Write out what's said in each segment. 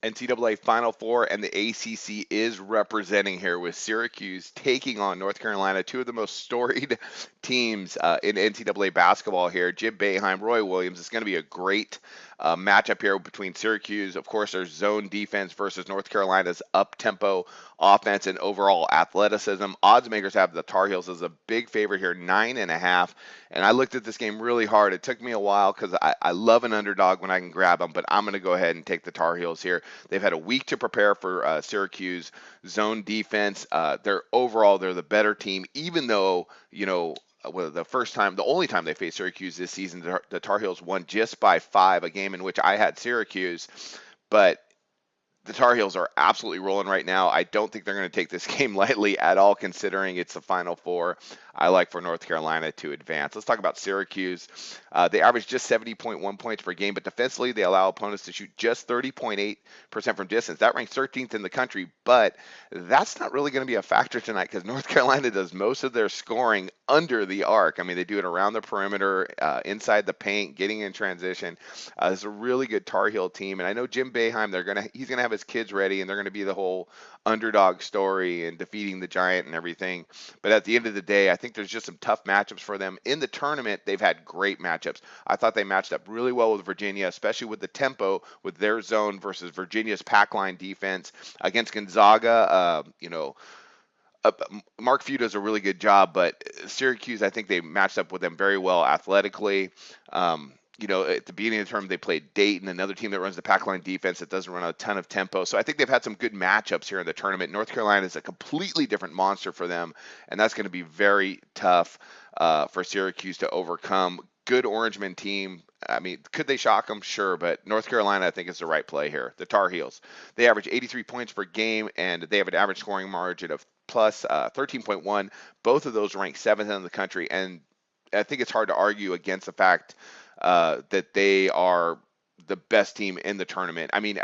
NCAA Final Four, and the ACC is representing here with Syracuse taking on North Carolina, two of the most storied teams in NCAA basketball here. Jim Boeheim, Roy Williams. It's going to be a great matchup here between Syracuse, of course, their zone defense versus North Carolina's up-tempo offense and overall athleticism. Odds makers have the Tar Heels as a big favorite here, 9.5. And I looked at this game really hard. It took me a while because I love an underdog when I can grab them, but I'm going to go ahead and take the Tar Heels here. They've had a week to prepare for Syracuse zone defense. They're the better team, even though well, the only time they faced Syracuse this season, the Tar Heels won just by 5, a game in which I had Syracuse, but the Tar Heels are absolutely rolling right now. I don't think they're going to take this game lightly at all, considering it's the Final Four. I like for North Carolina to advance. Let's talk about Syracuse. They average just 70.1 points per game, but defensively they allow opponents to shoot just 30.8% from distance. That ranks 13th in the country, but that's not really going to be a factor tonight because North Carolina does most of their scoring under the arc. I mean, they do it around the perimeter, inside the paint, getting in transition. It's a really good Tar Heel team, and I know Jim Boeheim. He's gonna have his kids ready, and they're gonna be the whole underdog story and defeating the giant and everything. But at the end of the day, I think there's just some tough matchups for them in the tournament. They've had great matchups. I thought they matched up really well with Virginia, especially with the tempo with their zone versus Virginia's pack line defense against Gonzaga. Uh, Mark Few does a really good job, but Syracuse, I think they matched up with them very well athletically. At the beginning of the term, they played Dayton, another team that runs the pack line defense that doesn't run a ton of tempo. So I think they've had some good matchups here in the tournament. North Carolina is a completely different monster for them, and that's going to be very tough for Syracuse to overcome. Good Orangemen team. I mean, could they shock them? Sure, but North Carolina, I think, is the right play here. The Tar Heels. They average 83 points per game, and they have an average scoring margin of plus 13.1. Both of those rank 7th in the country, and I think it's hard to argue against the fact that they are the best team in the tournament. I mean,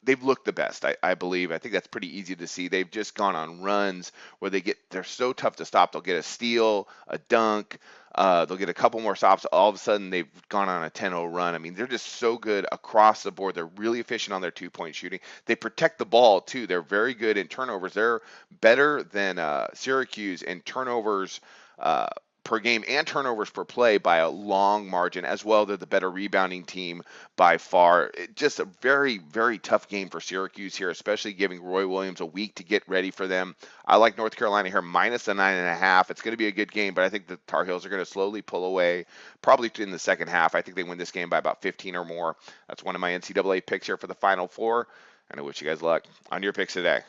they've looked the best, I believe. I think that's pretty easy to see. They've just gone on runs where they're so tough to stop. They'll get a steal, a dunk, they'll get a couple more stops. All of a sudden, they've gone on a 10-0 run. I mean, they're just so good across the board. They're really efficient on their two-point shooting. They protect the ball, too. They're very good in turnovers. They're better than Syracuse in turnovers per game and turnovers per play by a long margin as well. They're the better rebounding team by far. Just a very, very tough game for Syracuse here, especially giving Roy Williams a week to get ready for them. I like North Carolina here minus the 9.5. It's going to be a good game, but I think the Tar Heels are going to slowly pull away probably in the second half. I think they win this game by about 15 or more. That's one of my NCAA picks here for the Final Four, and I wish you guys luck on your picks today.